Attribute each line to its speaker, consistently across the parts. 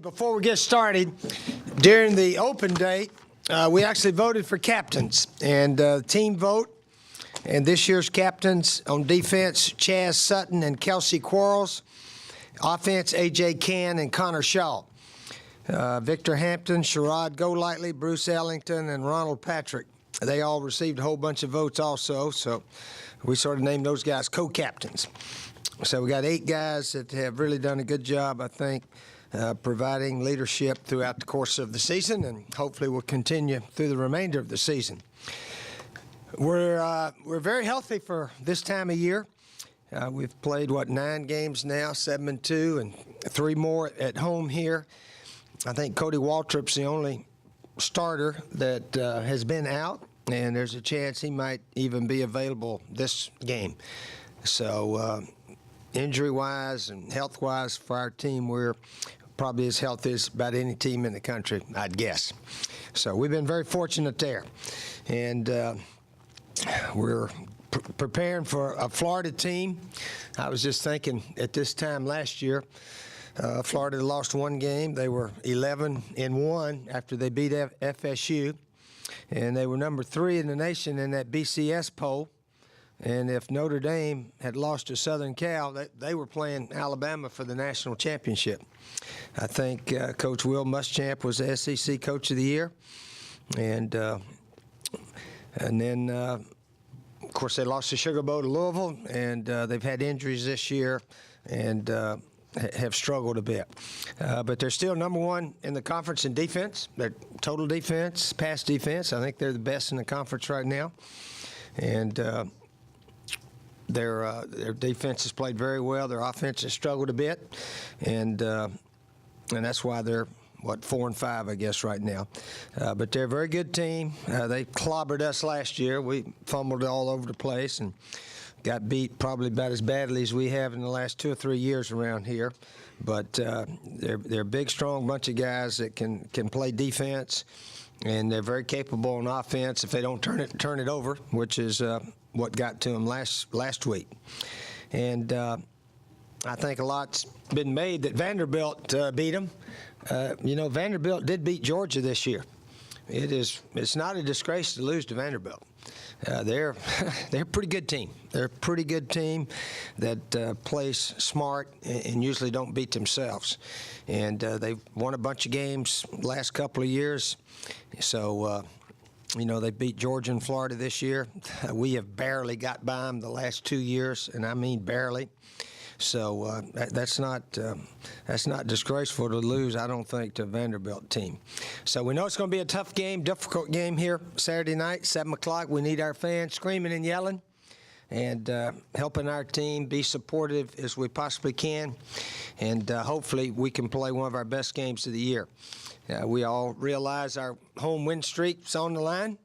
Speaker 1: Before we get started, during the open day, we actually voted for captains and team vote. And this year's captains on defense, Chaz Sutton and Kelsey Quarles. Offense, A.J. Cann and Connor Shaw. Victor Hampton, Sherrod Golightly, Bruce Ellington, and Ronald Patrick. They all received a whole bunch of votes also, so we sort of named those guys co-captains. So we got 8 guys that have really done a good job, I think, providing leadership throughout the course of the season, and hopefully will continue through the remainder of the season. We're very healthy for this time of year. We've played, 9 games now, 7-2, and 3 more at home here. I think Cody Waltrip's the only starter that has been out, and there's a chance he might even be available this game. So injury-wise and health-wise for our team, we're probably as healthy as about any team in the country, I'd guess. So we've been very fortunate there. And we're preparing for a Florida team. I was just thinking at this time last year, Florida lost 1 game. They were 11-1 after they beat FSU, and they were number 3 in the nation in that BCS poll. And if Notre Dame had lost to Southern Cal, they were playing Alabama for the national championship. I think Coach Will Muschamp was the SEC Coach of the Year, and then of course they lost the Sugar Bowl to Louisville, and they've had injuries this year, and have struggled a bit. But they're still number 1 in the conference in defense. Their total defense, pass defense. I think they're the best in the conference right now. And their defense has played very well. Their offense has struggled a bit. And that's why they're, 4-5, I guess, right now. But they're a very good team. They clobbered us last year. We fumbled all over the place and got beat probably about as badly as we have in the last 2 or 3 years around here. But they're a big, strong bunch of guys that can play defense, and they're very capable on offense if they don't turn it over, which is what got to them last week. And I think a lot's been made that Vanderbilt beat them. Vanderbilt did beat Georgia this year. It's not a disgrace to lose to Vanderbilt. They're a pretty good team. They're a pretty good team that plays smart and usually don't beat themselves. And they've won a bunch of games last couple of years. So, they beat Georgia and Florida this year. We have barely got by them the last 2 years, and I mean barely. So that's not disgraceful to lose, I don't think, to a Vanderbilt team. So we know it's going to be a tough game, difficult game here Saturday night, 7 o'clock. We need our fans screaming and yelling and helping our team be supportive as we possibly can. And hopefully we can play one of our best games of the year. We all realize our home win streak's on the line,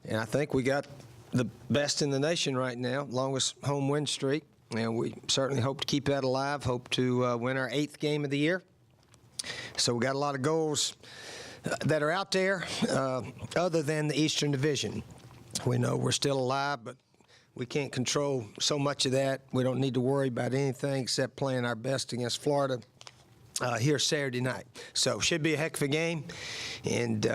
Speaker 1: and I think we got the best in the nation right now, longest home win streak. And we certainly hope to keep that alive, hope to win our 8th game of the year. So we got a lot of goals that are out there other than the Eastern Division. We know we're still alive, but we can't control so much of that. We don't need to worry about anything except playing our best against Florida here Saturday night. So should be a heck of a game, and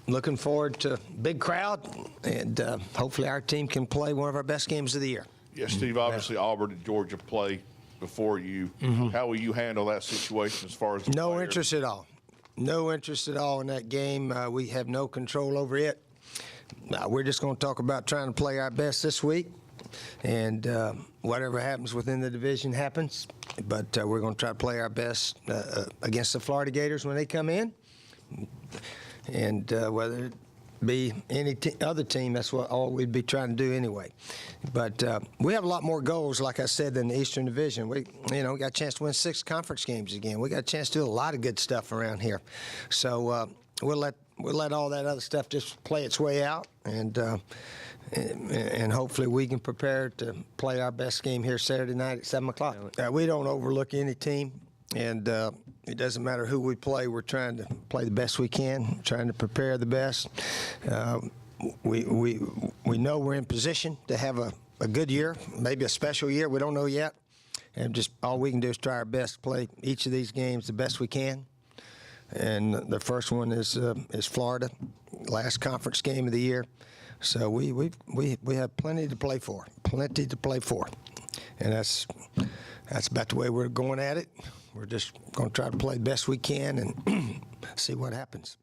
Speaker 1: looking forward to a big crowd, and hopefully our team can play one of our best games of the year.
Speaker 2: Yes, Steve, obviously Auburn and Georgia play before you. Mm-hmm. How will you handle that situation as far as the
Speaker 1: No
Speaker 2: players?
Speaker 1: interest at all. No interest at all in that game. We have no control over it. We're just going to talk about trying to play our best this week, and whatever happens within the division happens. But we're going to try to play our best against the Florida Gators when they come in. And whether it be any other team, that's what all we'd be trying to do anyway. But we have a lot more goals, like I said, than the Eastern Division. We got a chance to win 6 conference games again. We got a chance to do a lot of good stuff around here. So we'll let all that other stuff just play its way out, and hopefully we can prepare to play our best game here Saturday night at 7 o'clock. We don't overlook any team. And it doesn't matter who we play. We're trying to play the best we can, trying to prepare the best. We know we're in position to have a good year, maybe a special year. We don't know yet. And just all we can do is try our best to play each of these games the best we can and the first one is Florida, last conference game of the year. So we have plenty to play for, and that's about the way we're going at it. We're just going to try to play the best we can and see what happens.